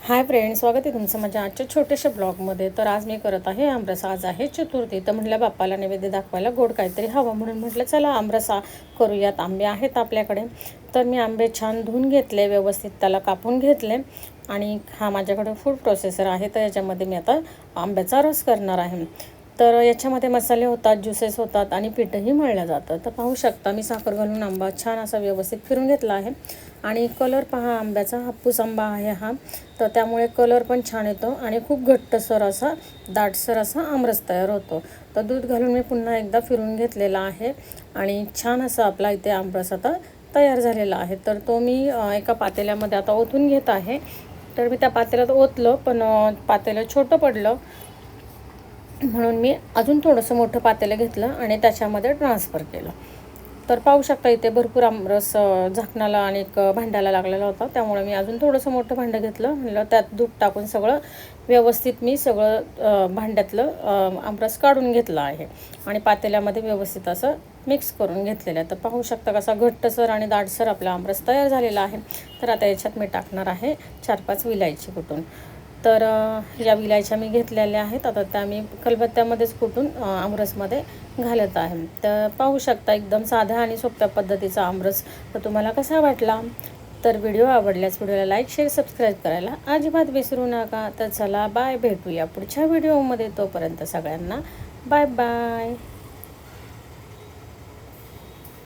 Hi friends, स्वागत आहे तुमचं माझ्या आजच्या छोट्याशा ब्लॉगमध्ये. तर आज मी करत आहे आमरस. आज आहे चतुर्थी, तर म्हटलं बाप्पाला नैवेद्य दाखवायला गोड काहीतरी हवं, म्हणून म्हटलं चला आमरसा करूयात. आंबे आहेत आपल्याकडे, तर मी आंबे छान धुवून घेतले, व्यवस्थित त्याला कापून घेतले. आणि हा माझ्याकडे फूड प्रोसेसर आहे, तर याच्यामध्ये मी आता आंब्याचा रस करणार आहे. तर याच्यामध्ये मसाले होतात, ज्युसेस होतात आणि पीठही मळलं जातं. तर पाहू शकता मी साखर घालून आंबा छान असा व्यवस्थित फिरून घेतला आहे. आणि कलर पहा, आंब्याचा हापूस आंबा आहे हा, तर त्यामुळे कलर पण छान येतो आणि खूप घट्टसर असा दाटसर असा आमरस तयार होतो. तर दूध घालून मी पुन्हा एकदा फिरून घेतलेला आहे आणि छान असा आपला इथे आमरस आता तयार झालेला आहे. तर तो मी एका पातेल्यामध्ये आता ओतून घेत आहे. तर मी त्या पातेल्यात ओतलं, पण पातेलं छोटं पडलं, म्हणून मी अजून थोडंसं मोठं पातेलं घेतलं आणि त्याच्यामध्ये ट्रान्सफर केलं. तर पाहू शकता इथे भरपूर आमरस झाकणाला आणि एक भांड्याला लागलेला होता, त्यामुळे मी अजून थोडंसं मोठं भांडं घेतलं. म्हणलं त्यात दूध टाकून सगळं व्यवस्थित मी सगळं भांड्यातलं आमरस काढून घेतलं आहे आणि पातेल्यामध्ये व्यवस्थित असं मिक्स करून घेतलेलं आहे. तर पाहू शकता कसा घट्टसर आणि दाटसर आपला आमरस तयार झालेला आहे. तर आता याच्यात मी टाकणार आहे 4-5 विलायची कुटून. तर या विलायच्या मी घेतलेल्या आहेत, आता त्या मी खलबत्त्यामध्येच कुटून आमरसमध्ये घालत आहे. तर पाहू शकता एकदम साध्या आणि सोप्या पद्धतीचा आमरस. तर तुम्हाला कसा वाटला? तर व्हिडिओ आवडल्यास व्हिडिओला लाईक, शेअर, सबस्क्राईब करायला अजिबात विसरू नका. तर चला बाय, भेटूया पुढच्या व्हिडिओमध्ये. तोपर्यंत सगळ्यांना बाय बाय.